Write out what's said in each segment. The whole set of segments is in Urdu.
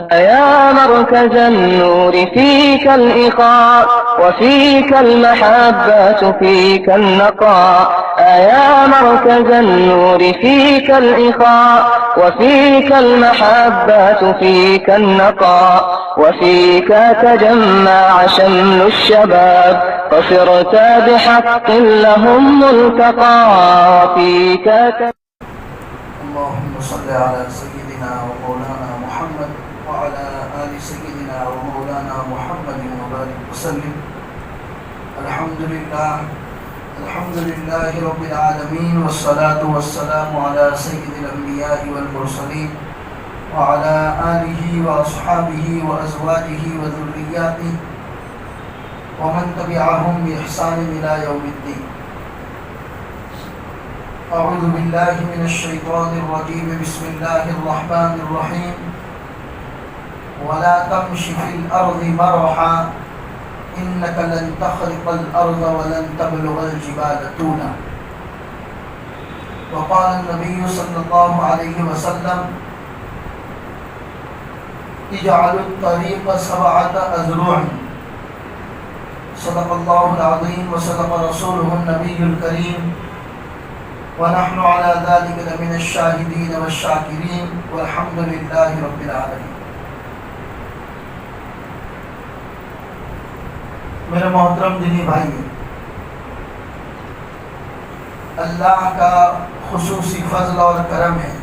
يا مركز النور فيك الإخاء وفيك المحبة فيك النقاء يا مركز النور فيك الإخاء وفيك المحبة فيك النقاء وفيك تجمع شمل الشباب فصرت بحق لهم ملتقى وفيك اللهم صل على سيدنا ومولانا محمد وعلى آل سيدنا ومولانا محمد وبارك وسلم. الحمد لله رب العالمين والصلاة والسلام على سيد الأنبياء والمرسلين وعلى آله وأصحابه وأزواجه وذرياته ومن تبعهم بإحسان إلى يوم الدين. أعوذ بالله من الشيطان الرجيم. بسم الله الرحمن الرحيم. ولا تمش في الأرض مرحا إنك لن تخرق الأرض ولن تبلغ الجبال طولا. وقال النبي صلى الله عليه وسلم اجعلوا الطريق 7 أذرع. صدق الله العظيم وصدق رسوله النبي الكريم ونحن على ذلك لمن الشاهدين والشاكرين والحمد لله رب العالمين. میرے محترم دینی بھائی، اللہ کا خصوصی فضل اور کرم ہے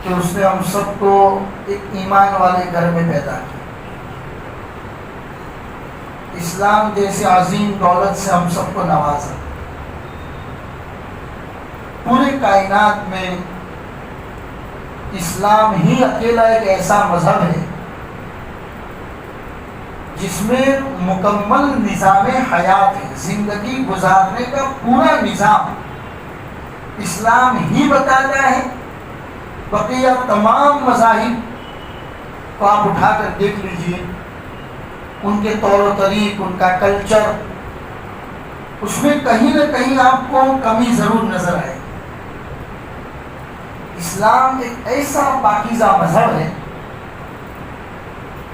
کہ اس نے ہم سب کو ایک ایمان والے گھر میں پیدا کیا. اسلام جیسے عظیم دولت سے ہم سب کو نوازا. پورے کائنات میں اسلام ہی اکیلا ایک ایسا مذہب ہے جس میں مکمل نظام حیات ہے. زندگی گزارنے کا پورا نظام اسلام ہی بتاتا ہے. بقیہ تمام مذاہب کو آپ اٹھا کر دیکھ لیجئے، ان کے طور و طریق، ان کا کلچر، اس میں کہیں نہ کہیں آپ کو کمی ضرور نظر آئے. اسلام ایک ایسا پاکیزہ مذہب ہے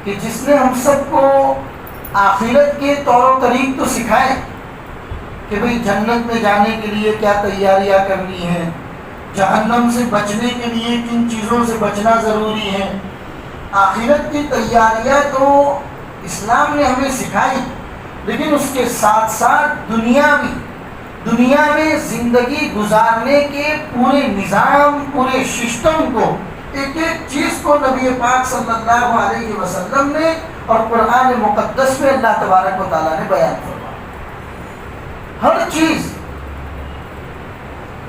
کہ جس نے ہم سب کو آخرت کے طور و طریق تو سکھائے کہ بھئی جنت میں جانے کے لیے کیا تیاریاں کرنی ہیں، جہنم سے بچنے کے لیے کن چیزوں سے بچنا ضروری ہے. آخرت کی تیاریاں تو اسلام نے ہمیں سکھائی، لیکن اس کے ساتھ ساتھ دنیا میں زندگی گزارنے کے پورے نظام، پورے سسٹم کو، ایک ایک چیز کو نبی پاک صلی اللہ علیہ وسلم نے اور قرآن مقدس میں اللہ تبارک و تعالیٰ نے بیان فرمایا. ہر چیز.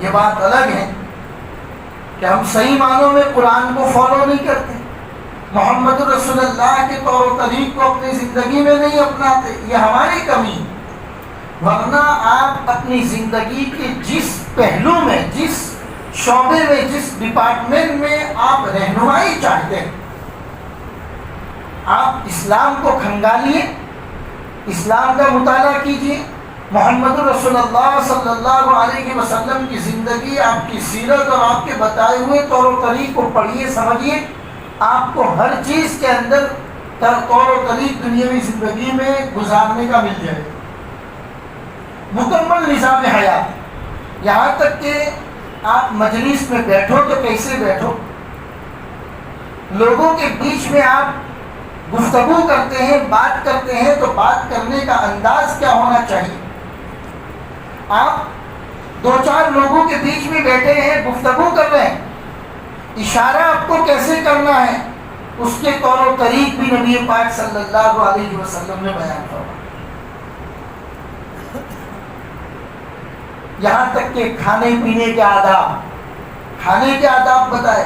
یہ بات الگ ہے کہ ہم صحیح معنوں میں قرآن کو فالو نہیں کرتے، محمد رسول اللہ کے طور و طریق کو اپنی زندگی میں نہیں اپناتے. یہ ہماری کمی ہے. ورنہ آپ اپنی زندگی کے جس پہلو میں، جس شعبے میں، جس ڈپارٹمنٹ میں آپ رہنمائی چاہتے ہیں، آپ اسلام کو کھنگالیے، اسلام کا مطالعہ کیجیے، محمد رسول اللہ صلی اللہ علیہ وسلم کی زندگی، آپ کی سیرت اور آپ کے بتائے ہوئے طور و طریق کو پڑھیے، سمجھیے. آپ کو ہر چیز کے اندر طور و طریق دنیاوی زندگی میں گزارنے کا مل جائے. مکمل نظام حیات. یہاں تک کہ آپ مجلس میں بیٹھو تو کیسے بیٹھو، لوگوں کے بیچ میں آپ گفتگو کرتے ہیں، بات کرتے ہیں تو بات کرنے کا انداز کیا ہونا چاہیے. آپ 2-4 لوگوں کے بیچ میں بیٹھے ہیں، گفتگو کر رہے ہیں، اشارہ آپ کو کیسے کرنا ہے، اس کے طور و طریق بھی نبی پاک صلی اللہ علیہ وسلم نے بیان فرمایا. یہاں تک کہ کھانے پینے کے آداب بتائے،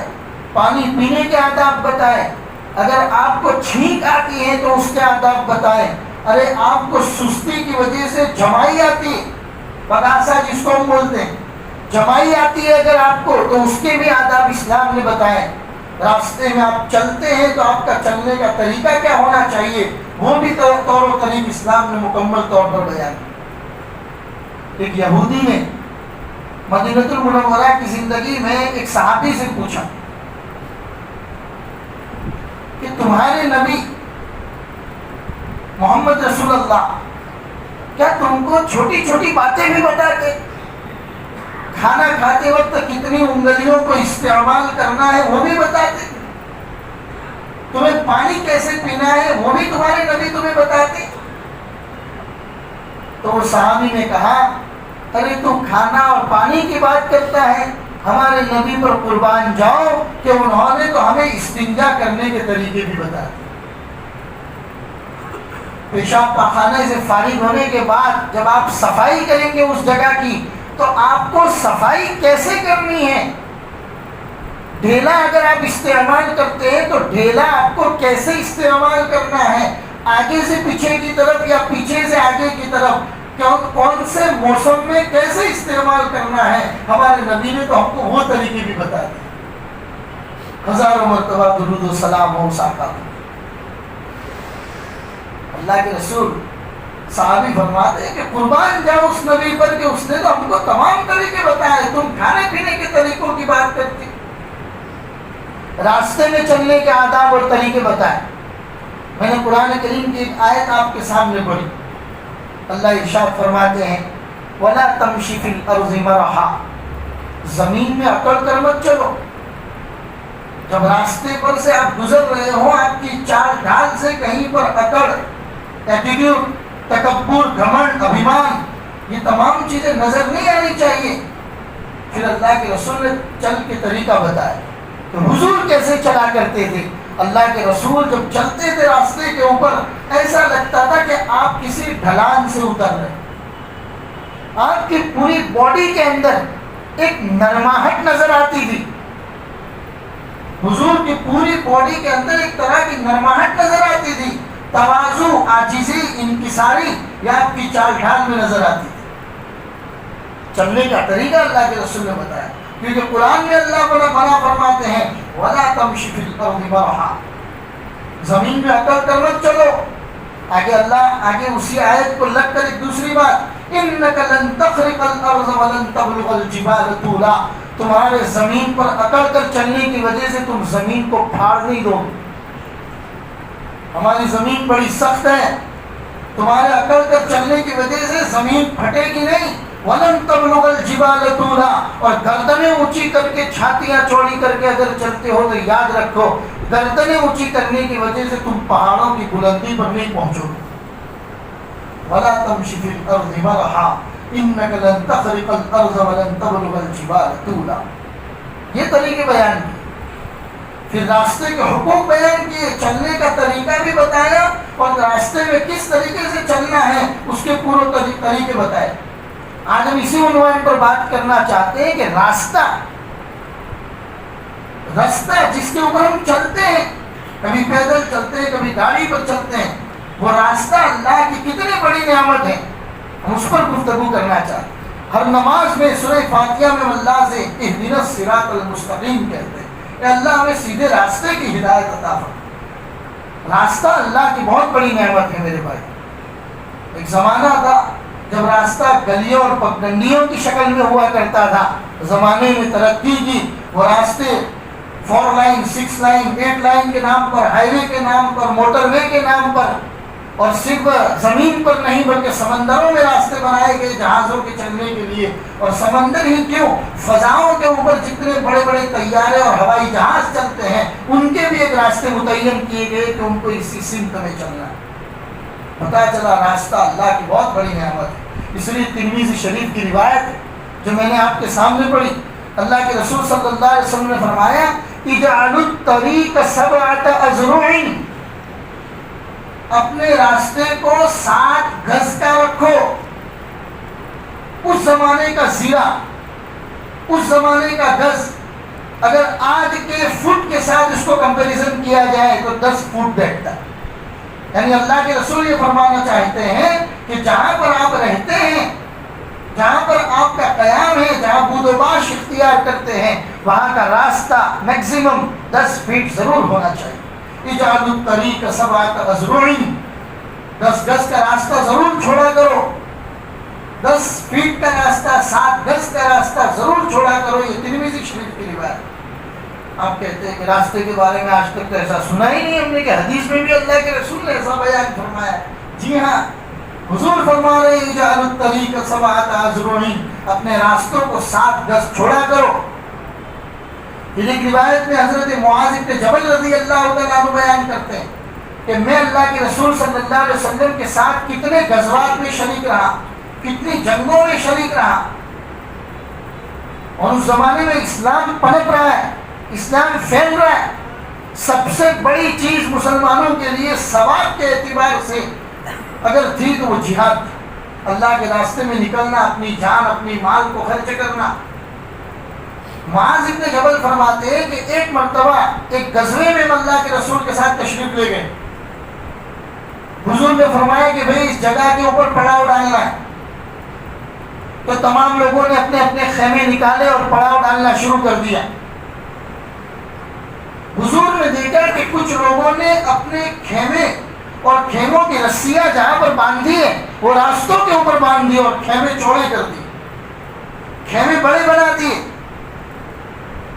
پانی پینے کے آداب بتائے. اگر آپ کو چھینک آتی ہے تو اس کے آداب بتائے. ارے آپ کو سستی کی وجہ سے جمائی آتی ہے، پگاسا جس کو ہم بولتے ہیں، جمائی آتی ہے اگر آپ کو، تو اس کے بھی آداب اسلام نے بتائے. راستے میں آپ چلتے ہیں تو آپ کا چلنے کا طریقہ کیا ہونا چاہیے، وہ بھی طور و طریق اسلام نے مکمل طور پر بیان کیا. ایک یہودی نے مدینہ المنورہ کی زندگی میں ایک صحابی سے پوچھا کہ تمہارے نبی محمد رسول اللہ کیا تم کو چھوٹی چھوٹی باتیں بھی بتاتے؟ کھانا کھاتے وقت کتنی انگلیوں کو استعمال کرنا ہے وہ بھی بتاتے؟ تمہیں پانی کیسے پینا ہے وہ بھی تمہارے نبی تمہیں بتاتے؟ تو وہ صحابی نے کہا ارے تو کھانا اور پانی کی بات کرتا ہے، ہمارے نبی پر قربان جاؤ کہ انہوں نے تو ہمیں استنجا کرنے کے طریقے بھی بتا دیے۔ پیشاب پاخانے سے فارغ ہونے کے بعد جب آپ صفائی کریں گے اس جگہ کی تو آپ کو صفائی کیسے کرنی ہے، ڈھیلا اگر آپ استعمال کرتے ہیں تو ڈھیلا آپ کو کیسے استعمال کرنا ہے، آگے سے پیچھے کی طرف یا پیچھے سے آگے کی طرف، کون سے موسم میں کیسے استعمال کرنا ہے، ہمارے نبی نے تو ہم کو وہ طریقے بھی بتا دیے۔ ہزاروں مرتبہ درود و سلام ہو ساقا اللہ کے رسول۔ صحابی فرماتے ہیں کہ قربان جاؤ اس نبی پر کہ اس نے تو ہم کو تمام طریقے بتائے، تم کھانے پینے کے طریقوں کی بات کرتے، راستے میں چلنے کے آداب اور طریقے بتائے۔ میں نے قرآن کریم کی ایک آیت آپ کے سامنے پڑھی، اللہ ارشاد فرماتے ہیں وَلَا تَمْشِ فِي الْأَرْضِ مَرَحًا، زمین میں اکڑ کر مت چلو۔ جب راستے پر سے آپ گزر رہے ہو، آپ کی چال ڈھال سے کہیں پر اکڑ، ایٹیٹیوڈ، تکبر، گھمنڈ، ابھیمان، یہ تمام چیزیں نظر نہیں آنی چاہیے۔ پھر اللہ کے رسول نے چل کے طریقہ بتایا تو حضور کیسے چلا کرتے تھے۔ اللہ کے رسول جب چلتے تھے راستے کے اوپر ایسا لگتا تھا کہ آپ کسی ڈھلان سے اتر رہے، آپ کی پوری باڈی کے اندر ایک نرماہٹ نظر آتی تھی، حضور کی پوری باڈی کے اندر ایک طرح کی نرماہٹ نظر آتی تھی، تواضع، عاجزی، انکساری یہ آپ کی چال ڈھال میں نظر آتی تھی۔ چلنے کا طریقہ اللہ کے رسول نے بتایا، کیونکہ قرآن میں اللہ بنا فرماتے ہیں وَلَا تَمْشِ فِي الْأَرْضِ مَرَحًا، زمین میں اکڑ کر مت چلو۔ آگے اللہ اسی آیت کو لگ کر ایک دوسری بات إِنَّكَ لَن تَخْرِقَ الْأَرْضَ وَلَن تَبْلُغَ الْجِبَالَ طُولًا، تمہارے زمین پر اکڑ کر چلنے کی وجہ سے تم زمین کو پھاڑ نہیں دو، ہماری زمین بڑی سخت ہے، تمہارے اکڑ کر چلنے کی وجہ سے زمین پھٹے گی نہیں۔ وَلَن تَبْلُغَ الْجِبَالَ طُولًا، اور گردنیں اونچی کر کے، چھاتیاں چوڑی کر کے اگر چلتے ہو تو یاد رکھو گردنیں اونچی کرنے کی وجہ سے تم پہاڑوں کی بلندی پر نہیں پہنچو گے۔ وَلَا تَمْشِ فِي الْأَرْضِ مَرَحًا إِنَّكَ لَن تَخْرِقَ الْأَرْضَ وَلَن تَبْلُغَ الْجِبَالَ طُولًا، یہ طریقے بیان کیے، پھر راستے کے حقوق بیان کیے، چلنے کا طریقہ بھی بتایا اور راستے میں کس طریقے سے چلنا ہے اس کے پورے طریقے بتائے۔ آج ہم اسی عنوان پر بات کرنا چاہتے ہیں کہ راستہ جس کے اوپر ہم چلتے ہیں، کبھی پیدل چلتے ہیں کبھی گاڑی پر چلتے ہیں، وہ راستہ اللہ کی کتنی بڑی نعمت ہے، ہم اس پر گفتگو کرنا چاہتے ہیں۔ ہر نماز میں سورہ فاتحہ میں اللہ سے اہدنا الصراط المستقیم کہتے ہیں کہ اللہ ہمیں سیدھے راستے کی ہدایت عطا فرما۔ راستہ اللہ کی بہت بڑی نعمت ہے میرے بھائی۔ ایک زمانہ تھا جب راستہ گلیوں اور پگڈنڈیوں کی شکل میں ہوا کرتا تھا، زمانے میں ترقی کی، وہ راستے 4 لائن 6 لائن 8 لائن کے نام پر، ہائی وے کے نام پر، موٹر وے کے نام پر، اور صرف زمین پر نہیں بلکہ سمندروں میں راستے بنائے گئے جہازوں کے چلنے کے لیے، اور سمندر ہی کیوں، فضاؤں کے اوپر جتنے بڑے بڑے طیارے اور ہوائی جہاز چلتے ہیں ان کے بھی ایک راستے متعین کیے گئے کہ ان کو اسی سمت میں چلنا ہے۔ پتا چلا راستہ اللہ کی بہت بڑی نعمت ہے۔ اس لیے ترمذی شریف کی روایت ہے جو میں نے آپ کے سامنے پڑھی، اللہ کے رسول صلی اللہ علیہ وسلم نے فرمایا اجعلوا الطریق 7 اذرع، اپنے راستے کو 7 گز کا رکھو۔ اس زمانے کا زیرہ، اس زمانے کا گز اگر آج کے فٹ کے ساتھ اس کو کمپیریزن کیا جائے تو 10 فٹ بیٹھتا ہے۔ یعنی اللہ کے رسول یہ فرمانا چاہتے ہیں کہ جہاں پر آپ رہتے ہیں، جہاں پر آپ کا قیام ہے، جہاں بود و باش اختیار کرتے ہیں، وہاں کا راستہ میکسیمم 10 فیٹ ضرور ہونا چاہیے۔ اجعلوا الطریق 7 اذرع، 10 گز کا راستہ ضرور چھوڑا کرو، 10 فیٹ کا راستہ، 7 گز کا راستہ ضرور چھوڑا کرو۔ یہ ترمذی شریف کی روایت۔ آپ کہتے ہیں کہ راستے کے بارے میں آج تک تو ایسا سنا ہی نہیں ہم نے کہ حدیث میں بھی اللہ کے رسول نے ایسا بیان فرمایا. جی ہاں، حضور فرما رہے ہیں اجعل الطریق سبعۃ اذرع، اپنے راستوں کو 7 گز چھوڑا کرو. پھر ایک روایت میں حضرت معاذ بن جبل رضی اللہ تعالیٰ عنہ بیان کرتے ہیں کہ میں اللہ کے رسول صلی اللہ علیہ وسلم کے ساتھ کتنے غزوات میں شریک رہا، کتنی جنگوں میں شریک رہا، اور اس زمانے میں اسلام پنپ رہا ہے، اسلام پھیل رہا ہے. سب سے بڑی چیز مسلمانوں کے لیے ثواب کے اعتبار سے اگر تھی تو وہ جہاد، اللہ کے راستے میں نکلنا، اپنی جان اپنی مال کو خرچ کرنا. معاذ بن جبل فرماتے ہیں کہ ایک مرتبہ ایک غزوے میں اللہ کے رسول کے ساتھ تشریف لے گئے. حضور نے فرمایا کہ بھئی اس جگہ کے اوپر پڑاؤ ڈالنا ہے. تو تمام لوگوں نے اپنے اپنے خیمے نکالے اور پڑاؤ ڈالنا شروع کر دیا. حضور نے دیکھا کہ کچھ لوگوں نے اپنے خیمے اور خیموں کی رسیاں جہاں پر باندھی ہے وہ راستوں کے اوپر باندھ دی اور خیمے چوڑے کر دی، خیمے بڑے بنا دیے.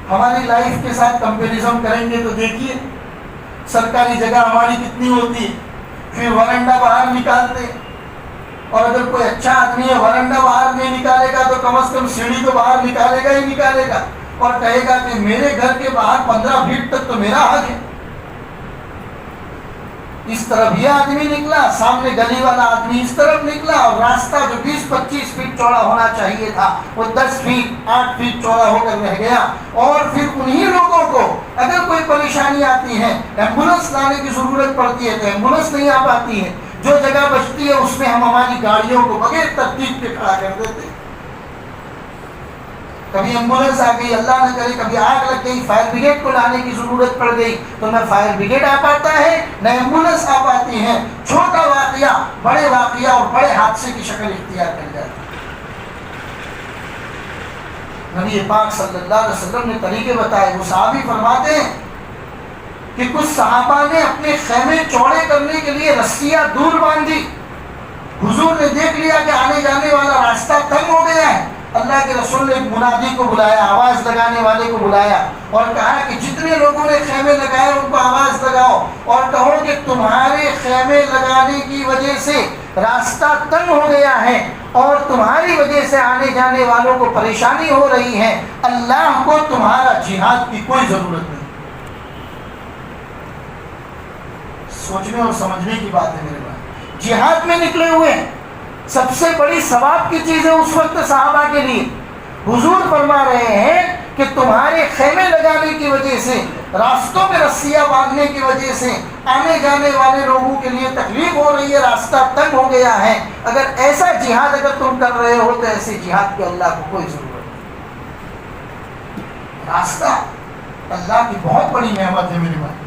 ہماری لائف کے ساتھ کمپیریزن کریں گے تو دیکھیے سرکاری جگہ ہماری کتنی ہوتی ہے. پھر ورنڈا باہر نکالتے، اور اگر کوئی اچھا آدمی ہے ورنڈا باہر نہیں نکالے گا تو کم از کم سیڑھی تو باہر نکالے گا ہی نکالے گا، اور کہے گا کہ میرے گھر کے باہر 15 فٹ تک تو میرا حق ہے. اس طرف یہ آدمی نکلا، سامنے گلی والا آدمی اس طرف نکلا، اور راستہ جو 20-25 فٹ چوڑا ہونا چاہیے تھا وہ 10 فٹ 8 فٹ چوڑا ہو کر رہ گیا. اور پھر انہی لوگوں کو اگر کوئی پریشانی آتی ہے، ایمبولینس لانے کی ضرورت پڑتی ہے تو ایمبولینس نہیں آ پاتی ہے، جو جگہ بچتی ہے اس میں ہم ہماری گاڑیوں کو بغیر ترتیب کے کھڑا کر دیتے ہیں. کبھی ایمبولینس آ گئی، اللہ نہ کرے کبھی آگ لگ گئی، فائر بریگیڈ کو لانے کی ضرورت پڑ گئی تو نہ فائر بریگیڈ آ پاتا ہے نہ ایمبولینس آ پاتی ہے. چھوٹا واقعہ بڑے واقعہ اور بڑے حادثے کی شکل اختیار کر جاتا ہے. نبی پاک صلی اللہ علیہ وسلم نے طریقے بتائے. وہ صحابی فرماتے ہیں کہ کچھ صحابہ نے اپنے خیمے چوڑے کرنے کے لیے رسیاں دور باندھی. حضور نے دیکھ لیا کہ آنے جانے والا راستہ تنگ ہو گیا ہے. اللہ کے رسول نے ایک منادی کو بلایا، آواز لگانے والے کو بلایا، اور کہا کہ جتنے لوگوں نے خیمے لگائے ان کو آواز لگاؤ اور کہو کہ تمہارے خیمے لگانے کی وجہ سے راستہ تنگ ہو گیا ہے اور تمہاری وجہ سے آنے جانے والوں کو پریشانی ہو رہی ہے. اللہ کو تمہارا جہاد کی کوئی ضرورت نہیں. سوچنے اور سمجھنے کی بات ہے میرے بھائی. جہاد میں نکلے ہوئے ہیں، سب سے بڑی ثواب کی چیز ہے اس وقت صحابہ کے لیے. حضور فرما رہے ہیں کہ تمہارے خیمے لگانے کی وجہ سے، راستوں میں رسیاں باندھنے کی وجہ سے آنے جانے والے لوگوں کے لیے تکلیف ہو رہی ہے، راستہ تنگ ہو گیا ہے. اگر ایسا جہاد اگر تم کر رہے ہو تو ایسے جہاد کی اللہ کو کوئی ضرورت نہیں. راستہ اللہ کی بہت بڑی نعمت ہے میرے بھائی.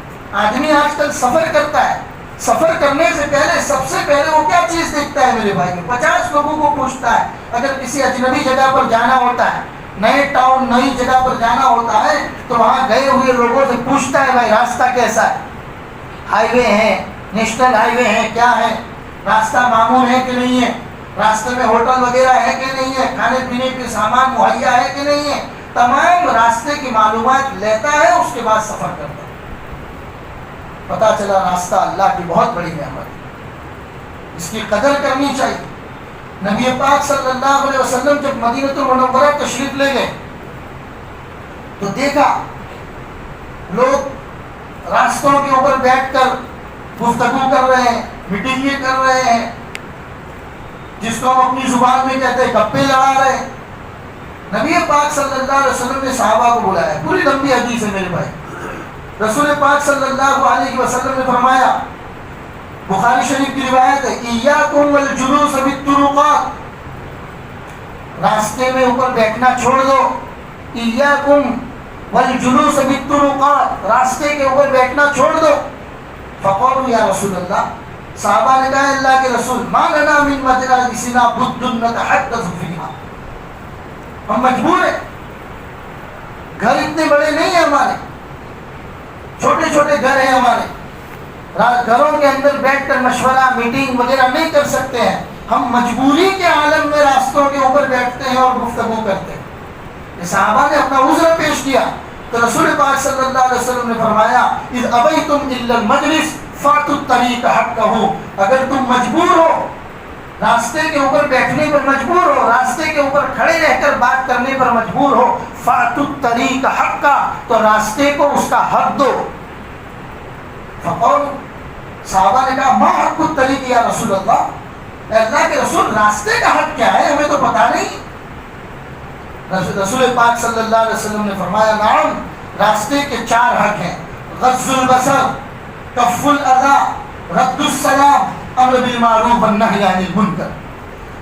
آدمی آج کل سفر کرتا ہے، سفر کرنے سے پہلے سب سے پہلے وہ کیا چیز دیکھتا ہے میرے بھائی؟ 50 لوگوں کو پوچھتا ہے. اگر کسی اجنبی جگہ پر جانا ہوتا ہے، نئے ٹاؤن نئی جگہ پر جانا ہوتا ہے تو وہاں گئے ہوئے لوگوں سے پوچھتا ہے بھائی راستہ کیسا ہے، ہائی وے ہے، نیشنل ہائی وے ہے، کیا ہے، راستہ معمول ہے کہ نہیں ہے، راستے میں ہوٹل وغیرہ ہے کہ نہیں ہے، کھانے پینے کے سامان مہیا ہے کہ نہیں ہے. تمام راستے کی معلومات لیتا ہے، اس کے بعد سفر کرتا ہے. پتا چلا راستہ اللہ کی بہت بڑی نعمت ہے، اس کی قدر کرنی چاہیے. نبی پاک صلی اللہ علیہ وسلم جب مدینہ المنورہ تشریف لے گئے تو دیکھا لوگ راستوں کے اوپر بیٹھ کر گفتگو کر رہے ہیں، میٹنگیں کر رہے ہیں، جس کو ہم اپنی زبان میں کہتے ہیں گپے لڑا رہے ہیں. نبی پاک صلی اللہ علیہ وسلم نے صحابہ کو بلایا. پوری لمبی حدیث ہے میرے بھائی. رسول پاک صلی اللہ علیہ وسلم نے فرمایا، بخاری شریف کی روایت ہے، ایاکم والجلوس بالطرقات، راستے میں اوپر بیٹھنا چھوڑ دو. ایاکم والجلوس بالطرقات، راستے کے اوپر بیٹھنا چھوڑ دو. فقالوا یا رسول اللہ، صحابہ نے کہا اللہ کے رسول، ما لنا من مجالسنا بد نتحدث فیہا، ہم مجبور ہیں، گھر اتنے بڑے نہیں ہیں ہمارے، چھوٹے چھوٹے گھر ہیں ہمارے، گھروں کے اندر بیٹھ کر مشورہ میٹنگ وغیرہ نہیں کر سکتے ہیں. ہم مجبوری کے عالم میں راستوں کے اوپر بیٹھتے ہیں اور گفتگو کرتے ہیں. صحابہ نے اپنا عذر پیش کیا. تو رسول پاک صلی اللہ علیہ وسلم نے فرمایا اذ ابیتم الا المجلس فاتوا الطریق حقہ، اگر تم مجبور ہو، راستے کے اوپر بیٹھنے پر مجبور ہو، راستے کے اوپر کھڑے رہ کر بات کرنے پر مجبور ہو، فاتوا الطریق حقہ، تو راستے کو اس کا حق دو۔ فقال، صحابہ نے کہا ما حق الطریق یا رسول اللہ، اے اللہ کے رسول راستے کا حق کیا ہے، ہمیں تو پتہ نہیں۔ رسول پاک صلی اللہ علیہ وسلم نے فرمایا نعم، راستے کے 4 حق ہیں، غض البصر، کف الاذی، رد السلام، امر بالمعروف والنہی عن المنکر۔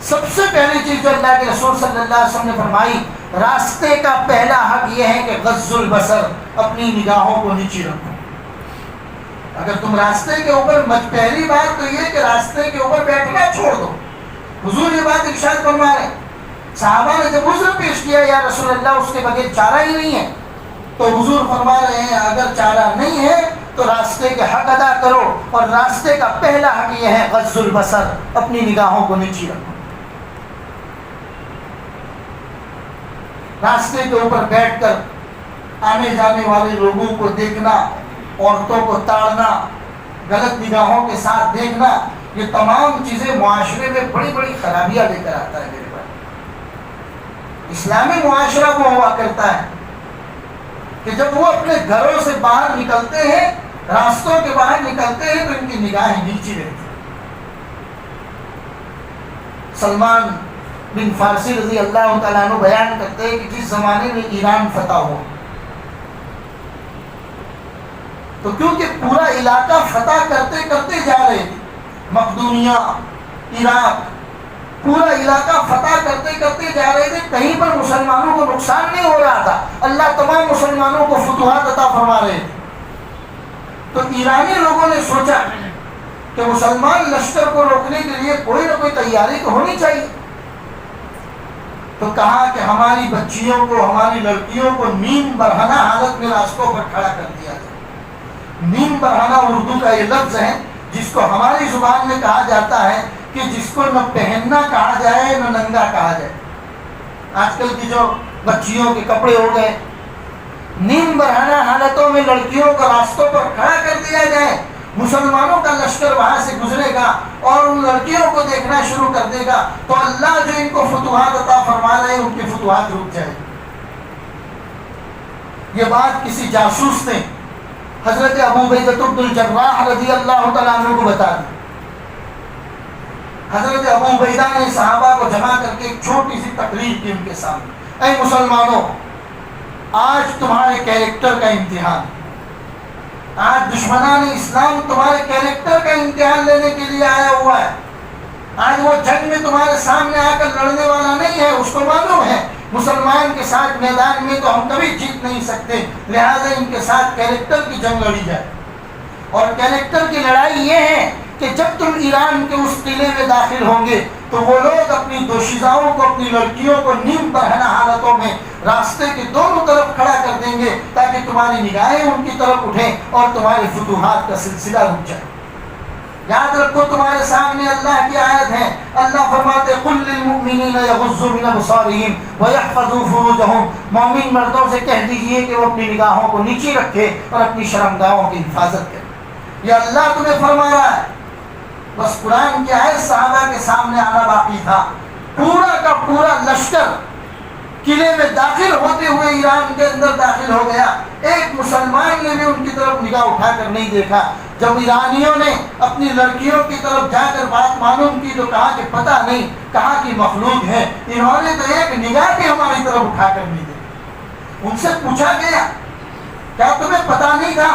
سب سے پہلی چیز جو اللہ کے رسول صلی اللہ علیہ وسلم نے فرمائی، راستے کا پہلا حق یہ ہے کہ غض البصر، اپنی نگاہوں کو نیچی رکھو۔ اگر تم راستے کے اوپر، پہلی بات تو یہ کہ راستے کے اوپر بیٹھنا چھوڑ دو۔ حضور یہ بات ارشاد فرما رہے ہیں، صحابہ نے جب عذر پیش کیا یا رسول اللہ اس کے بغیر چارہ ہی نہیں ہے، تو حضور فرما رہے ہیں اگر چارہ نہیں ہے تو راستے کے حق ادا کرو، اور راستے کا پہلا حق یہ ہے غض البصر، اپنی نگاہوں کو نیچی رکھو۔ راستے کے اوپر بیٹھ کر آنے جانے والے لوگوں کو دیکھنا، عورتوں کو تاڑنا، غلط نگاہوں کے ساتھ دیکھنا، یہ تمام چیزیں معاشرے میں بڑی بڑی خرابیاں لے کر آتا ہے میرے بھائی۔ اسلامی معاشرہ وہ ہوا کرتا ہے کہ جب وہ اپنے گھروں سے باہر نکلتے ہیں، راستوں کے باہر نکلتے ہیں، تو ان کی نگاہیں نیچی رہتی ہیں۔ سلمان بن فارسی رضی اللہ تعالیٰ عنہ بیان کرتے ہیں کہ جس زمانے میں ایران فتح ہوا، تو کیونکہ پورا علاقہ فتح کرتے کرتے جا رہے تھے، مقدونیہ، عراق، پورا علاقہ فتح کرتے کرتے جا رہے تھے، کہیں پر مسلمانوں کو نقصان نہیں ہو رہا تھا، اللہ تمام مسلمانوں کو فتوحات عطا فرما رہے تھے۔ تو ایرانی لوگوں نے سوچا کہ مسلمان لشکر کو روکنے کے لیے کوئی نہ کوئی تیاری تو ہونی چاہیے، تو کہا کہ ہماری بچیوں کو، ہماری لڑکیوں کو نیم برہنہ حالت میں راستوں پر کھڑا کر دیا جائے۔ نیم برہنہ اردو کا یہ لفظ ہے جس کو ہماری زبان میں کہا جاتا ہے کہ جس کو نہ پہننا کہا جائے نہ ننگا کہا جائے۔ آج کل کی جو بچیوں کے کپڑے ہو گئے، نیم برہنہ حالتوں میں لڑکیوں کو راستوں پر کھڑا کر دیا جائے، مسلمانوں کا لشکر وہاں سے گزرے گا اور ان لڑکیوں کو دیکھنا شروع کر دے گا، تو اللہ جو ان کو فتوحات عطا فرما رہے ہیں ان کی فتوحات رک جائے۔ یہ بات کسی جاسوس نے حضرت ابو عبیدہ بن الجراح رضی اللہ تعالیٰ عنہ کو بتا دی۔ حضرت ابو عبیدہ نے صحابہ کو جمع کر کے ایک چھوٹی سی تقریر کی ان کے سامنے، اے مسلمانوں، آج تمہارے کیریکٹر کا امتحان، آج دشمنان اسلام تمہارے کیریکٹر کا امتحان لینے کے لیے آیا ہوا ہے۔ آج وہ جنگ میں تمہارے سامنے آ کر لڑنے والا نہیں ہے، اس کو معلوم ہے مسلمان کے ساتھ میدان میں تو ہم کبھی جیت نہیں سکتے، لہذا ان کے ساتھ کیریکٹر کی جنگ لڑی جائے۔ اور کیریکٹر کی لڑائی یہ ہے کہ جب تم ایران کے اس قلعے میں داخل ہوں گے تو وہ لوگ اپنی دوشیزاؤں کو، اپنی لڑکیوں کو نیم برہنہ حالتوں میں راستے کے دونوں طرف کھڑا کر دیں گے تاکہ تمہاری نگاہیں ان کی طرف اٹھیں اور تمہاری فتوحات کا سلسلہ رک جائے۔ یاد رکھو تمہارے سامنے اللہ کی آیت ہے، اللہ فرماتے قل للمؤمنین یغضوا من ابصارہم ویحفظوا فروجہم، مومن مردوں سے کہہ دیجئے کہ وہ اپنی نگاہوں کو نیچی رکھے اور اپنی شرمگاہوں کی حفاظت کرے۔ یہ اللہ تمہیں فرما رہا ہے۔ بس قرآن کی آیت صحابہ کے سامنے آنا باقی تھا۔ پورا کا پورا لشکر قلعے میں داخل ہوتے ہوئے ایران کے اندر داخل ہو گیا، ایک مسلمان نے بھی ان کی طرف نگاہ اٹھا کر نہیں دیکھا۔ جب ایرانیوں نے اپنی لڑکیوں کی طرف جا کر بات معلوم کی تو کہا کہ پتہ نہیں کہاں کی مخلوق ہے، انہوں نے تو ایک نگاہ بھی ہماری طرف اٹھا کر نہیں دیکھی۔ ان سے پوچھا گیا کیا تمہیں پتہ نہیں تھا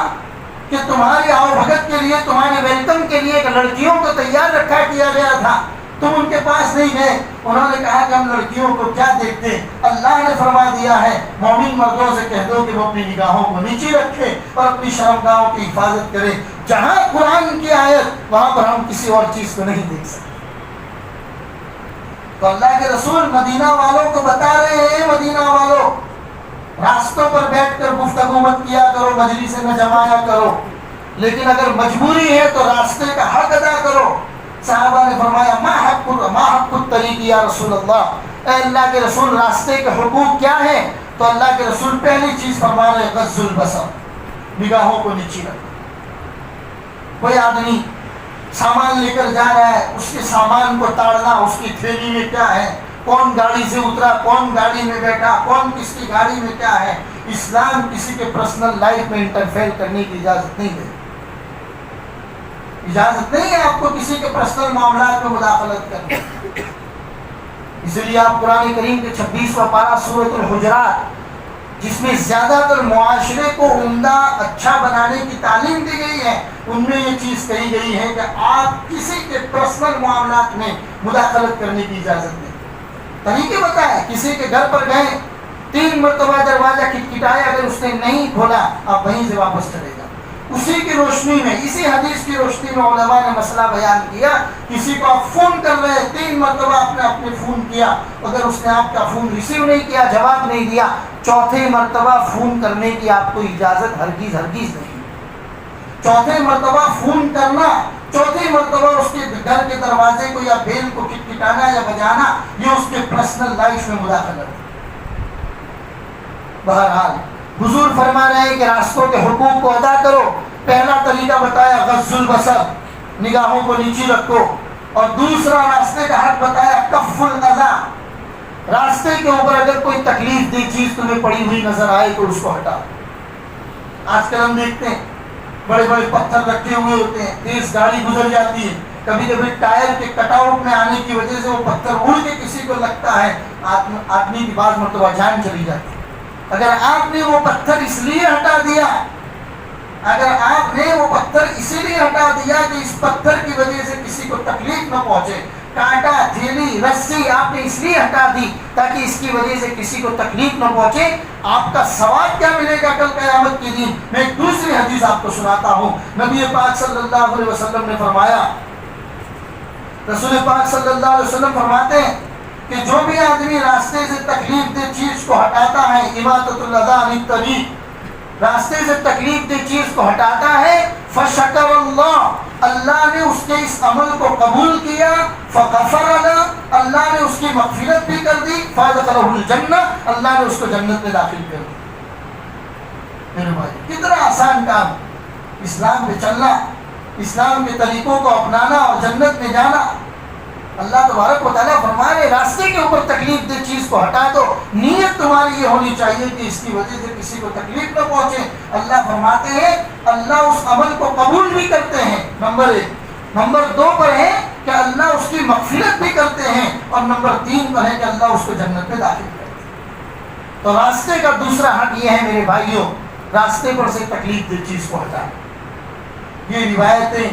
کہ تمہاری آؤ بھگت کے لیے، تمہارے ویلکم کے لیے لڑکیوں کو تیار رکھا کیا گیا تھا، تم ان کے پاس نہیں گئے؟ انہوں نے کہا کہ ہم لڑکیوں کو کیا دیکھتے، اللہ نے فرما دیا ہے مومن مردوں سے کہہ دو کہ وہ اپنی نگاہوں کو نیچی رکھے اور اپنی شرمگاہوں کی حفاظت کرے۔ جہاں قرآن کی آیت وہاں پر ہم کسی اور چیز کو نہیں دیکھ سکتے۔ تو اللہ کے رسول مدینہ والوں کو بتا رہے ہیں، مدینہ والوں راستوں پر بیٹھ کر گفتگو مت کیا کرو، مجلسیں نہ جمایا کرو، لیکن اگر مجبوری ہے تو راستے کا حق ادا کرو۔ صحابہ نے فرمایا ما حق الطریق یا رسول اللہ، اے اللہ کے رسول راستے کے حقوق کیا ہیں؟ تو اللہ کے رسول پہلی چیز فرما رہے غض البصر، نگاہوں کو نیچی رکھو۔ کوئی آدمی سامان لے کر جا رہا ہے، اس کے سامان کو تاڑنا، اس کی تھیلی میں کیا ہے، کون گاڑی سے اترا، کون گاڑی میں بیٹھا، کون کس کی گاڑی میں کیا ہے۔ اسلام کسی کے پرسنل لائف میں انٹرفیئر کرنے کی اجازت نہیں دے، اجازت نہیں ہے آپ کو کسی کے پرسنل معاملات میں مداخلت کرنے۔ اس لیے آپ قرآن کریم کے 26واں پارہ سورۃ الحجرات، جس میں زیادہ تر معاشرے کو عمدہ اچھا بنانے کی تعلیم دی گئی ہے، ان میں یہ چیز کہی گئی ہے کہ آپ کسی کے پرسنل معاملات میں مداخلت کرنے کی اجازت دیں۔ طریقے بتائے، کسی کے گھر پر گئے، 3 مرتبہ دروازہ کھٹکھٹایا، اگر اس نے نہیں کھولا آپ وہیں سے واپس چلے جائیں۔ اسی کی روشنی میں، اسی حدیث کی روشنی میں علماء نے مسئلہ بیان کیا، کسی کو آپ فون کر رہے ہیں، 3 مرتبہ آپ نے اپنے فون کیا، اگر اس نے آپ کا فون ریسیو نہیں کیا، جواب نہیں دیا، 4تھے مرتبہ فون کرنے کی آپ کو اجازت ہرگز نہیں۔ 4تھے مرتبہ فون کرنا، 4تھی مرتبہ اس کے گھر کے دروازے کو یا بیل کو کھٹکھٹانا یا بجانا، یہ اس کے پرسنل لائف میں مداخلت ہے۔ بہرحال حضور فرما رہے ہیں کہ راستوں کے حقوق کو ادا کرو۔ پہلا طریقہ بتایا غض البصر، نگاہوں کو نیچی رکھو، اور دوسرا راستے کا حق بتایا کف الاذی، راستے کے اوپر اگر کوئی تکلیف دہ چیز تمہیں پڑی ہوئی نظر آئے تو اس کو ہٹاؤ۔ آج کل ہم دیکھتے ہیں بڑے بڑے پتھر رکھے ہوئے ہوتے ہیں، تیز گاڑی گزر جاتی ہے، کبھی کبھی ٹائر کے کٹ آؤٹ میں آنے کی وجہ سے وہ پتھر اڑ کے کسی کو لگتا ہے، آدمی کی بعض مرتبہ جان چلی جاتی ہے۔ اگر آپ نے وہ پتھر اس لیے ہٹا دیا، اگر آپ نے وہ پتھر اسی لیے ہٹا دیا کہ اس پتھر کی وجہ سے کسی کو تکلیف نہ پہنچے، کانٹا، تھیلی، رسی آپ نے اس لیے ہٹا دی تاکہ اس کی وجہ سے کسی کو تکلیف نہ پہنچے، آپ کا ثواب کیا ملے گا کل قیامت کے دن؟ میں ایک دوسری حدیث آپ کو سناتا ہوں۔ نبی پاک صلی اللہ علیہ وسلم نے فرمایا، رسول پاک صلی اللہ علیہ وسلم فرماتے ہیں کہ جو بھی آدمی راستے سے تکلیف دہ چیز کو ہٹاتا ہے، اماطۃ الاذی عن الطریق، راستے سے تکلیف دہ چیز کو ہٹاتا ہے، فشکر اللہ، اللہ نے اس کے اس عمل کو قبول کیا، فغفر له، اللہ نے اس کی مغفرت بھی کر دی، فادخلہ الجنہ، اللہ نے اس کو جنت میں داخل کر دیا۔ میرے بھائی کتنا آسان کام، اسلام پہ چلنا، اسلام کے طریقوں کو اپنانا اور جنت میں جانا۔ اللہ تبارک و تعالیٰ فرما رہے راستے کے اوپر تکلیف دہ چیز کو ہٹا دو، نیت تمہاری یہ ہونی چاہیے کہ اس کی وجہ سے کسی کو تکلیف نہ پہنچے۔ اللہ فرماتے ہیں اللہ اس عمل کو قبول بھی کرتے ہیں، نمبر 1۔ نمبر 2 پر ہے کہ اللہ اس کی مغفرت بھی کرتے ہیں، اور نمبر 3 پر ہے کہ اللہ اس کو جنت میں داخل کرتے ہیں۔ تو راستے کا دوسرا حق یہ ہے میرے بھائیوں، راستے پر سے تکلیف دہ چیز کو ہٹانا۔ یہ روایتیں،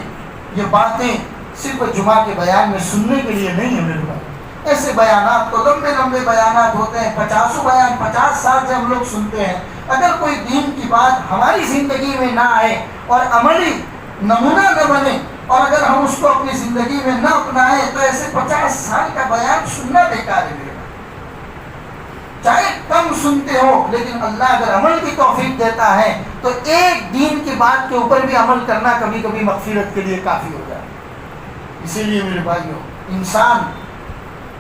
یہ باتیں صرف جمعہ کے بیان میں سننے کے لیے نہیں ہے میرے بھائی، ایسے بیانات تو لمبے لمبے بیانات ہوتے ہیں، 50 بیان 50 سال سے ہم لوگ سنتے ہیں۔ اگر کوئی دین کی بات ہماری زندگی میں نہ آئے اور عملی نمونہ نہ بنے، اور اگر ہم اس کو اپنی زندگی میں نہ اپنائیں، تو ایسے 50 سال کا بیان سننا بیکار ہے میرے بھائی۔ چاہے کم سنتے ہو، لیکن اللہ اگر عمل کی توفیق دیتا ہے تو ایک دین کی بات کے اوپر بھی عمل کرنا کبھی کبھی مغفرت کے لیے کافی ہو جائے۔ اسی لیے میرے بھائیوں، انسان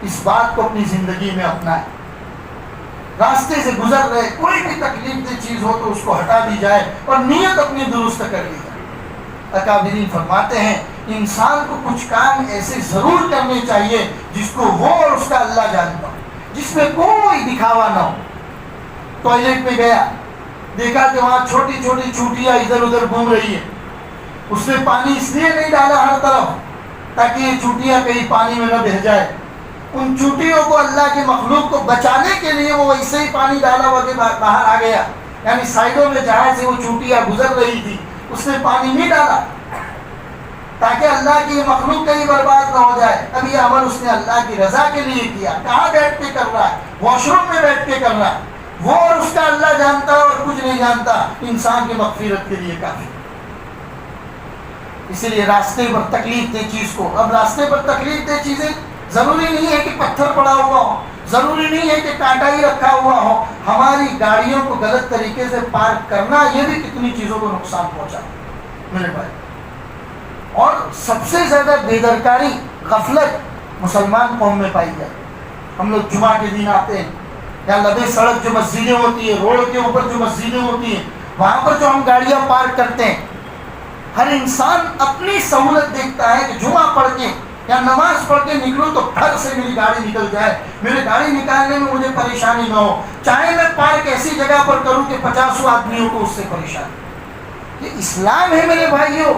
اس بات کو اپنی زندگی میں اپنائے، راستے سے گزر رہے کوئی بھی تکلیف دہ چیز ہو تو اس کو ہٹا دی جائے اور نیت اپنی درست کر لی جائے۔ اکابرین فرماتے ہیں انسان کو کچھ کام ایسے ضرور کرنے چاہیے جس کو وہ اور اس کا اللہ جانتا ہو، جس میں کوئی دکھاوا نہ ہو۔ ٹوائلٹ میں گیا، دیکھا کہ وہاں چھوٹی چھوٹی چونٹیاں ادھر ادھر گھوم رہی ہیں، اس نے پانی اس لیے نہیں ڈالا ہر طرف تاکہ یہ چونٹیاں کہیں پانی میں نہ بہہ جائے، ان چونٹیوں کو اللہ کی مخلوق کو بچانے کے لیے وہ ویسے ہی پانی ڈالا ہوا کہ باہر آ گیا، یعنی سائڈوں میں جہاں سے وہ چونٹیاں گزر رہی تھی اس نے پانی نہیں ڈالا تاکہ اللہ کی مخلوق کہیں برباد نہ ہو جائے۔ اب یہ عمل اس نے اللہ کی رضا کے لیے کیا، کہاں بیٹھ کے کر رہا ہے؟ واش روم میں بیٹھ کے کر رہا ہے، وہ اور اس کا اللہ جانتا ہے اور کچھ نہیں جانتا، انسان کی مغفرت کے لیے کافی۔ اسی لیے راستے پر تکلیف دہ چیز کو، اب راستے پر تکلیف دہ چیزیں ضروری نہیں ہے کہ پتھر پڑا ہوا ہو، ضروری نہیں ہے کہ کانٹا ہی رکھا ہوا ہو، ہماری گاڑیوں کو غلط طریقے سے پارک کرنا یہ بھی کتنی چیزوں کو نقصان پہنچا میرے بھائی۔ اور سب سے زیادہ بےدرکاری، غفلت مسلمان قوم میں پائی جائے۔ ہم لوگ جمعہ کے دن آتے ہیں، یا لبے سڑک جو مسجدیں ہوتی ہیں، روڈ کے اوپر جو مسجدیں ہوتی ہیں، وہاں پر جو ہم گاڑیاں پارک کرتے ہیں، ہر انسان اپنی سہولت دیکھتا ہے کہ جمعہ پڑھ کے یا نماز پڑھ کے نکلوں تو گھر سے میری گاڑی نکل جائے، میری گاڑی نکالنے میں مجھے پریشانی نہ ہو، چاہے میں پارک ایسی جگہ پر کروں کہ 50 آدمیوں کو اس سے پریشانی۔ یہ اسلام ہے میرے بھائیوں۔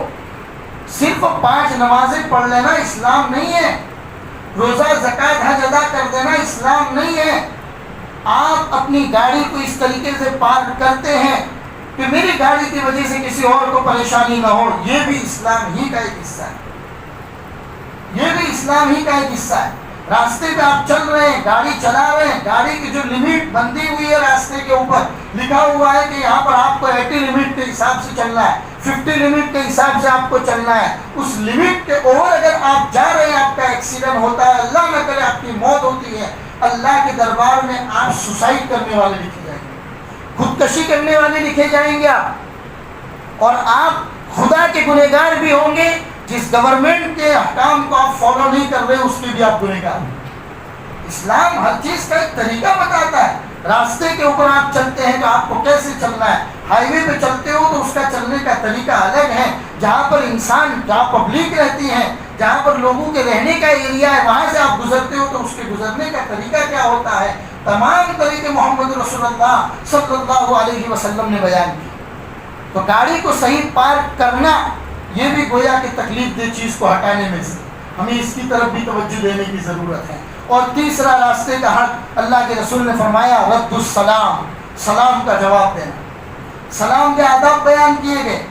صرف 5 نمازیں پڑھ لینا اسلام نہیں ہے، روزہ زکوٰۃ حج ادا کر دینا اسلام نہیں ہے۔ آپ اپنی گاڑی کو اس طریقے سے پارک کرتے ہیں کہ میری گاڑی کی وجہ سے کسی اور کو پریشانی نہ ہو، یہ بھی اسلام ہی کا ایک حصہ ہے، یہ بھی اسلام ہی کا ایک حصہ ہے۔ راستے پہ آپ چل رہے ہیں، گاڑی چلا رہے ہیں، گاڑی کی جو لمٹ بندی ہوئی ہے راستے کے اوپر لکھا ہوا ہے کہ یہاں پر آپ کو 80 لمٹ کے حساب سے چلنا ہے، 50 لمٹ کے حساب سے آپ کو چلنا ہے، اس لمٹ کے اوور اگر آپ جا رہے ہیں، آپ کا ایکسیڈنٹ ہوتا ہے، اللہ نہ کرے آپ کی موت ہوتی ہے، اللہ کے دربار میں آپ سوسائڈ کرنے والے لکھے جائیں گے، خودکشی کرنے والے لکھے جائیں گے آپ، اور آپ خدا کے گنہگار بھی ہوں گے۔ جس گورنمنٹ کے احکام کو آپ فالو نہیں کر رہے اس کے بھی آپ گنہگار ہیں۔ اسلام ہر چیز کا ایک طریقہ بتاتا ہے۔ راستے کے اوپر آپ چلتے ہیں تو آپ کو کیسے چلنا ہے، ہائی وے پہ چلتے ہو تو اس کا چلنے کا طریقہ الگ ہے، جہاں پر انسان، جہاں پبلک رہتی ہے، جہاں پر لوگوں کے رہنے کا ایریا ہے، وہاں سے آپ گزرتے ہو تو اس کے گزرنے کا طریقہ کیا ہوتا ہے، تمام طریقے محمد رسول اللہ صلی اللہ علیہ وسلم نے بیان کیے۔ تو گاڑی کو صحیح پارک کرنا یہ بھی گویا کہ تکلیف دہ چیز کو ہٹانے میں سے ہمیں اس کی طرف بھی توجہ دینے کی ضرورت ہے۔ اور تیسرا راستے کا حق، اللہ کے رسول نے فرمایا رد السلام، سلام کا جواب دینا۔ سلام کے آداب بیان کیے گئے۔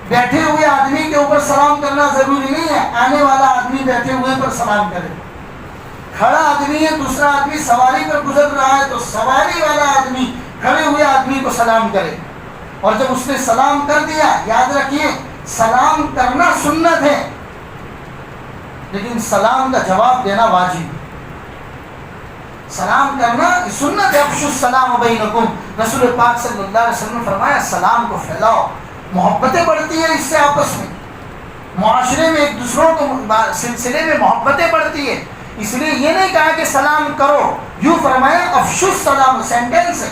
بیٹھے ہوئے آدمی کے اوپر سلام کرنا ضروری نہیں ہے، آنے والا آدمی بیٹھے ہوئے پر سلام کرے۔ کھڑا آدمی ہے، دوسرا آدمی سواری پر گزر رہا ہے تو سواری والا آدمی کھڑے ہوئے آدمی کو سلام کرے، اور جب اس نے سلام کر دیا، یاد رکھیے سلام کرنا سنت ہے لیکن سلام کا جواب دینا واجب ہے۔ سلام کرنا سنت ہے، افشوا السلام بینکم، رسول پاک صلی اللہ علیہ وسلم نے فرمایا سلام کو پھیلاؤ، محبتیں بڑھتی ہیں اس سے، آپس میں معاشرے میں ایک دوسروں کو سلسلے میں محبتیں بڑھتی ہے، اس لیے یہ نہیں کہا کہ سلام کرو، یوں فرمایا افشوا السلام، سینٹینس ہے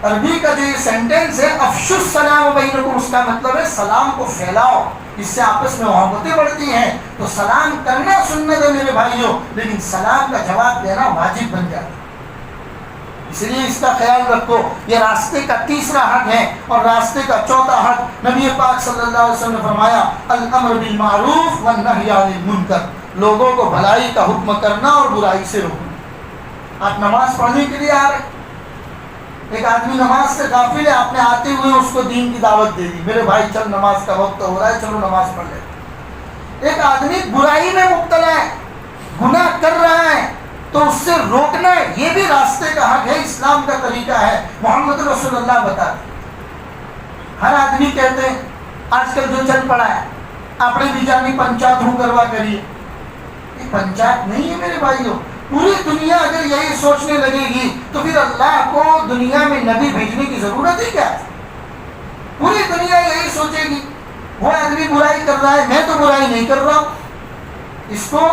عربی کا جو یہ سینٹینس ہے افشوا السلام بینکم، اس کا مطلب ہے سلام کو پھیلاؤ، اس سے آپس میں محبتیں بڑھتی ہیں۔ تو سلام کرنا سنت ہے میرے بھائیوں، لیکن سلام کا جواب دینا واجب بن جاتا ہے، اس لیے اس کا خیال رکھو۔ یہ راستے کا تیسرا حق ہے۔ اور راستے کا چوتھا حق، نبی پاک صلی اللہ علیہ وسلم نے فرمایا الامر بالمعروف والنہی عن المنکر، لوگوں کو بھلائی کا حکم کرنا اور برائی سے روکنا۔ آپ نماز پڑھنے کے لیے آ رہے، ایک آدمی نماز سے غافل ہے، آپ نے آتے ہوئے اس کو دین کی دعوت دے دی، میرے بھائی چل نماز کا وقت ہو رہا ہے، چلو نماز پڑھ لے۔ ایک آدمی برائی میں مبتلا ہے، گناہ کر رہا ہے، تو اس سے روکنا ہے، یہ بھی راستے کا حق ہے، اسلام کا طریقہ ہے، محمد رسول اللہ بتاتے۔ ہر آدمی کہتے ہیں آج کل جو چل پڑا ہے اپنے بھی جانی پنچایت ہوں کروا کریے، یہ پنچایت نہیں ہے میرے بھائیوں۔ پوری دنیا اگر یہی سوچنے لگے گی تو پھر اللہ کو دنیا میں نبی بھیجنے کی ضرورت ہی کیا ہے؟ پوری دنیا یہی سوچے گی وہ آدمی برائی کر رہا ہے، میں تو برائی نہیں کر رہا ہوں۔ اس کو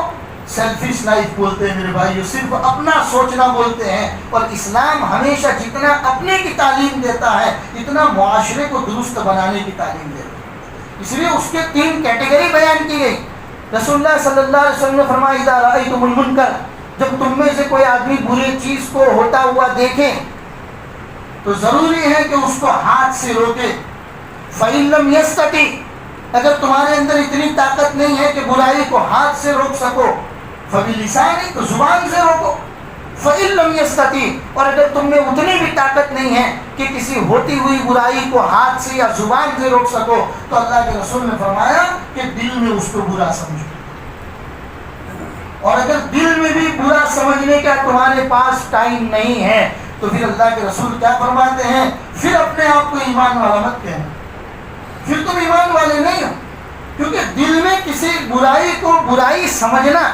سیلفش لائف بولتے ہیں میرے بھائیو، صرف اپنا سوچنا بولتے ہیں۔ اور اسلام ہمیشہ جتنا اپنے کی تعلیم دیتا ہے اتنا معاشرے کو درست بنانے کی تعلیم دیتا ہے، اس لیے اس کے 3 کیٹیگری بیان کی گئی۔ رسول اللہ صلی اللہ علیہ وسلم نے فرمایا اذا رأیتم المنکر، جب تم میں سے کوئی آدمی بری چیز کو ہوتا ہوا دیکھے تو ضروری ہے کہ اس کو ہاتھ سے روکے۔ فَإِن لَمْ يَسْتَطِعْ، اگر تمہارے اندر اتنی طاقت نہیں ہے کہ برائی کو ہاتھ سے روک سکو، فَبِلِسَانِهِ، تو زبان سے روکو۔ فَإِن لَمْ يَسْتَطِعْ، اور اگر تم میں اتنی بھی طاقت نہیں ہے کہ کسی ہوتی ہوئی برائی کو ہاتھ سے یا زبان سے روک سکو، تو اللہ کے رسول نے فرمایا کہ دل میں اس کو برا سمجھو۔ اور اگر دل میں بھی برا سمجھنے کا تمہارے پاس ٹائم نہیں ہے تو پھر اللہ کے رسول کیا فرماتے ہیں، پھر اپنے آپ کو ایمان والا مت کہنا، پھر تم ایمان والے نہیں ہو، کیونکہ دل میں کسی برائی کو برائی سمجھنا،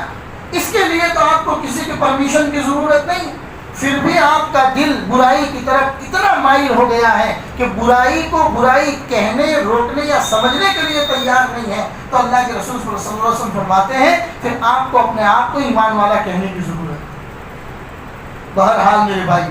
اس کے لیے تو آپ کو کسی کی پرمیشن کی ضرورت نہیں، پھر بھی آپ کا دل برائی کی طرف اتنا مائل ہو گیا ہے کہ برائی کو برائی کہنے، روکنے یا سمجھنے کے لیے تیار نہیں ہے، تو اللہ کے رسول صلی اللہ علیہ وسلم فرماتے ہیں پھر آپ کو اپنے آپ کو ایمان والا کہنے کی ضرورت ہے۔ بہرحال میرے بھائی،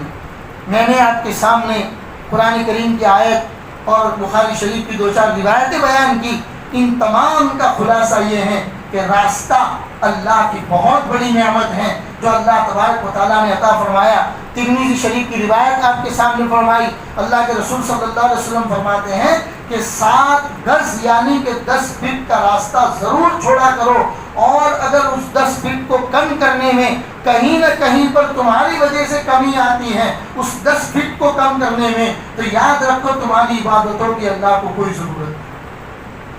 میں نے آپ کے سامنے قرآن کریم کی آیت اور بخاری شریف کی 2-4 روایتیں بیان کی. ان تمام کا خلاصہ یہ ہے کہ راستہ اللہ کی بہت بڑی نعمت ہے جو اللہ تبارک و تعالیٰ نے عطا فرمایا. ترمذی شریف کی روایت آپ کے سامنے فرمائی. اللہ کے رسول صلی اللہ علیہ وسلم فرماتے ہیں کہ 7 گز یعنی کہ 10 فٹ کا راستہ ضرور چھوڑا کرو، اور اگر اس 10 فٹ کو کم کرنے میں کہیں نہ کہیں پر تمہاری وجہ سے کمی آتی ہے اس 10 فٹ کو کم کرنے میں، تو یاد رکھو تمہاری عبادتوں کی اللہ کو کوئی ضرورت نہیں.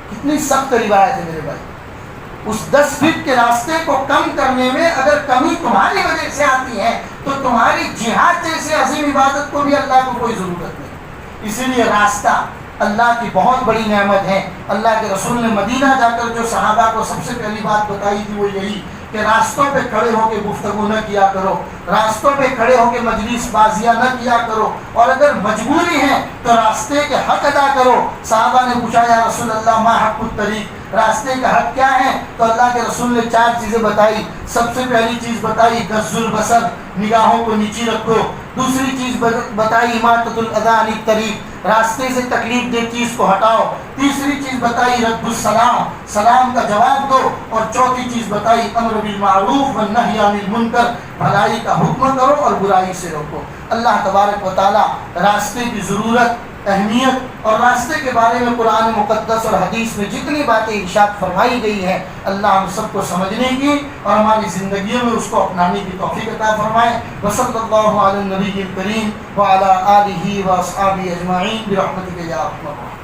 کتنی سخت روایت ہے میرے بھائی. اس 10 فٹ کے راستے کو کم کرنے میں اگر کمی تمہاری وجہ سے آتی ہے تو تمہاری جہاد جیسے عظیم عبادت کو بھی اللہ کو کوئی ضرورت نہیں. اسی لیے راستہ اللہ کی بہت بڑی نعمت ہے. اللہ کے رسول نے مدینہ جا کر جو صحابہ کو سب سے پہلی بات بتائی تھی وہ یہی کہ راستوں پہ کھڑے ہو کے گفتگو نہ کیا کرو، راستوں پہ کھڑے ہو کے مجلس بازیاں نہ کیا کرو، اور اگر مجبوری ہے تو راستے کے حق ادا کرو. صحابہ نے پوچھا یا رسول اللہ ما حق الطریق، راستے کا حق کیا ہے؟ تو اللہ کے رسول نے 4 چیزیں بتائی. سب سے پہلی چیز بتائی غض البصر، نگاہوں کو نیچی رکھو. دوسری چیز بتائی اماطۃ الاذی عن الطریق، راستے سے تکلیف دہ چیز کو ہٹاؤ. تیسری چیز بتائی رد السلام، سلام کا جواب دو. اور چوتھی چیز بتائی امر بالمعروف والنہی عن المنکر، بھلائی کا حکم کرو اور برائی سے روکو. اللہ تبارک و تعالی راستے کی ضرورت، اہمیت اور راستے کے بارے میں قرآن مقدس اور حدیث میں جتنی باتیں ارشاد فرمائی گئی ہیں اللہ ہم سب کو سمجھنے کی اور ہماری زندگیوں میں اس کو اپنانے کی توفیق عطا فرمائے. وصلی اللہ علی النبی الکریم وعلی آلہ واصحابہ اجمعین برحمتک یا ارحم الراحمین.